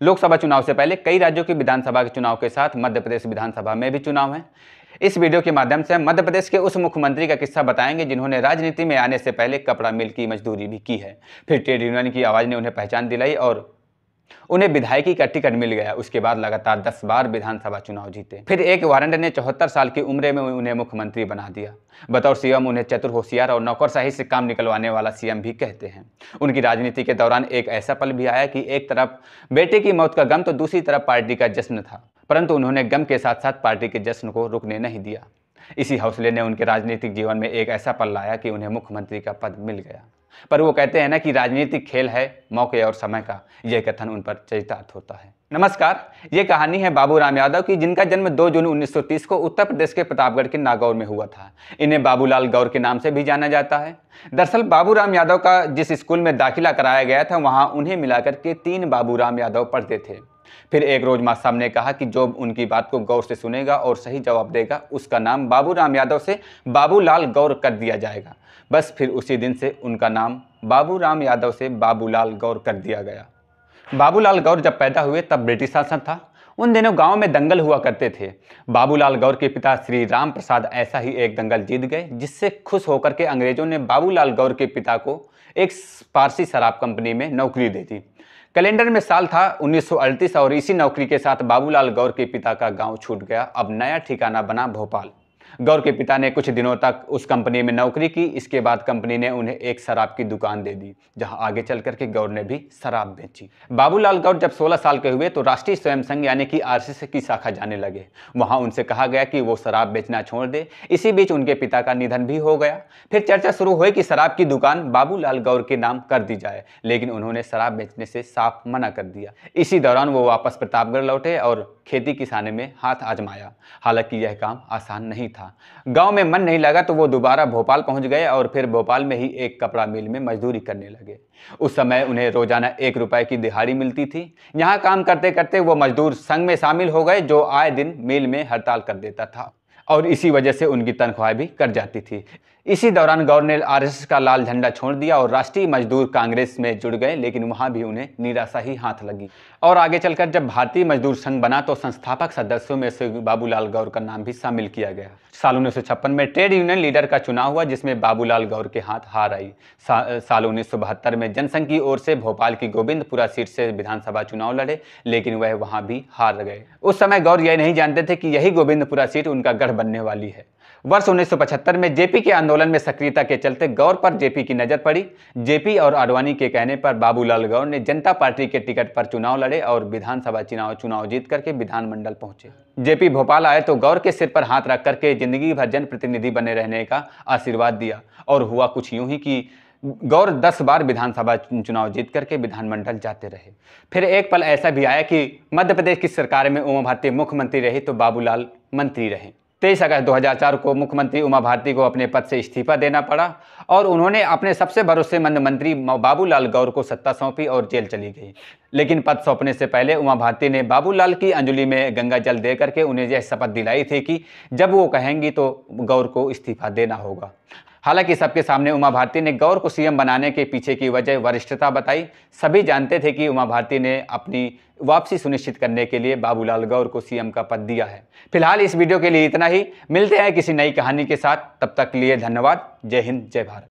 लोकसभा चुनाव से पहले कई राज्यों की विधानसभा के चुनाव के साथ मध्य प्रदेश विधानसभा में भी चुनाव है। इस वीडियो के माध्यम से हम मध्य प्रदेश के उस मुख्यमंत्री का किस्सा बताएंगे जिन्होंने राजनीति में आने से पहले कपड़ा मिल की मजदूरी भी की है। फिर ट्रेड यूनियन की आवाज ने उन्हें पहचान दिलाई और उन्हें विधायकी का टिकट मिल गया। उसके बाद लगातार 10 बार विधानसभा चुनाव जीते। फिर एक वारंट ने 74 साल की उम्र में उन्हें मुख्यमंत्री बना दिया। बतौर सीएम उन्हें चतुर, होशियार और नौकरशाही से काम निकलवाने वाला सीएम भी कहते हैं। उनकी राजनीति के दौरान एक ऐसा पल भी आया कि एक तरफ बेटे की मौत का गम तो दूसरी तरफ पार्टी का जश्न था, परंतु उन्होंने गम के साथ साथ पार्टी के जश्न को रुकने नहीं दिया। इसी हौसले ने उनके राजनीतिक जीवन में एक ऐसा पल लाया कि उन्हें मुख्यमंत्री का पद मिल गया। पर वो कहते हैं ना कि राजनीतिक खेल है मौके और समय का, यह कथन उन पर चरितार्थ होता है। नमस्कार, ये कहानी है बाबूराम यादव की, जिनका जन्म 2 जून 1930 को उत्तर प्रदेश के प्रतापगढ़ के नागौर में हुआ था। इन्हें बाबूलाल गौर के नाम से भी जाना जाता है। दरअसल बाबूराम यादव का जिस स्कूल में दाखिला कराया गया था, वहां उन्हें मिलाकर के 3 बाबूराम यादव पढ़ते थे। फिर एक रोज मास्टर साहब ने कहा कि जो उनकी बात को गौर से सुनेगा और सही जवाब देगा, उसका नाम बाबूराम यादव से बाबूलाल गौर कर दिया जाएगा। बस फिर उसी दिन से उनका नाम बाबूराम यादव से बाबूलाल गौर कर दिया गया। बाबूलाल गौर जब पैदा हुए तब ब्रिटिश शासन था। उन दिनों गांव में दंगल हुआ करते थे। बाबूलाल गौर के पिता श्री राम प्रसाद ऐसा ही एक दंगल जीत गए, जिससे खुश होकर के अंग्रेजों ने बाबूलाल गौर के पिता को एक पारसी शराब कंपनी में नौकरी दे दी। कैलेंडर में साल था 1938 और इसी नौकरी के साथ बाबूलाल गौर के पिता का गांव छूट गया। अब नया ठिकाना बना भोपाल। गौर के पिता ने कुछ दिनों तक उस कंपनी में नौकरी की। इसके बाद कंपनी ने उन्हें एक शराब की दुकान दे दी, जहां आगे चल करके गौर ने भी शराब बेची। बाबूलाल गौर जब 16 साल के हुए तो राष्ट्रीय स्वयं संघ यानी कि आरएसएस की शाखा जाने लगे। वहां उनसे कहा गया कि वो शराब बेचना छोड़ दे। इसी बीच उनके पिता का निधन भी हो गया। फिर चर्चा शुरू हुई कि शराब की दुकान बाबूलाल गौर के नाम कर दी जाए, लेकिन उन्होंने शराब बेचने से साफ मना कर दिया। इसी दौरान वो वापस प्रतापगढ़ लौटे और खेती किसानी में हाथ आजमाया। हालांकि यह काम आसान नहीं था। गांव में मन नहीं लगा तो वो दोबारा भोपाल पहुंच गए और फिर भोपाल में ही एक कपड़ा मिल में मजदूरी करने लगे। उस समय उन्हें रोजाना 1 रुपए की दिहाड़ी मिलती थी। यहाँ काम करते करते वो मजदूर संघ में शामिल हो गए, जो आए दिन मिल में हड़ताल कर देता था और इसी वजह से उनकी तनख्वाह भी कट जाती थी। इसी दौरान गौर ने आरएसएस का लाल झंडा छोड़ दिया और राष्ट्रीय मजदूर कांग्रेस में जुड़ गए, लेकिन वहां भी उन्हें निराशा ही हाथ लगी। और आगे चलकर जब भारतीय मजदूर संघ बना तो संस्थापक सदस्यों में से बाबूलाल गौर का नाम भी शामिल किया गया। साल 1956 में ट्रेड यूनियन लीडर का चुनाव हुआ, जिसमें बाबूलाल गौर के हाथ हार आई। साल 1972 में जनसंघ की ओर से भोपाल की गोविंदपुरा सीट से विधानसभा चुनाव लड़े, लेकिन वह वहां भी हार गए। उस समय गौर यह नहीं जानते थे कि यही गोविंदपुरा सीट उनका गढ़ बनने वाली है। वर्ष 1975 में जेपी के आंदोलन में सक्रियता के चलते गौर पर जेपी की नजर पड़ी। जेपी और आडवाणी के कहने पर बाबूलाल गौर ने जनता पार्टी के टिकट पर चुनाव लड़े और विधानसभा चुनाव जीत करके विधानमंडल पहुंचे। जेपी भोपाल आए तो गौर के सिर पर हाथ रख करके जिंदगी भर जनप्रतिनिधि बने रहने का आशीर्वाद दिया। और हुआ कुछ यूं ही कि गौर 10 बार विधानसभा चुनाव जीत करके विधानमंडल जाते रहे। फिर एक पल ऐसा भी आया कि मध्य प्रदेश की सरकार में उमा भारती मुख्यमंत्री रही तो बाबूलाल मंत्री रहे। 23 अगस्त 2004 को मुख्यमंत्री उमा भारती को अपने पद से इस्तीफा देना पड़ा और उन्होंने अपने सबसे भरोसेमंद मंत्री बाबूलाल गौर को सत्ता सौंपी और जेल चली गई। लेकिन पद सौंपने से पहले उमा भारती ने बाबूलाल की अंजलि में गंगा जल दे करके उन्हें यह शपथ दिलाई थी कि जब वो कहेंगी तो गौर को इस्तीफा देना होगा। हालांकि सबके सामने उमा भारती ने गौर को सीएम बनाने के पीछे की वजह वरिष्ठता बताई। सभी जानते थे कि उमा भारती ने अपनी वापसी सुनिश्चित करने के लिए बाबूलाल गौर को सीएम का पद दिया है। फिलहाल इस वीडियो के लिए इतना ही। मिलते हैं किसी नई कहानी के साथ, तब तक के लिए धन्यवाद। जय हिंद, जय भारत।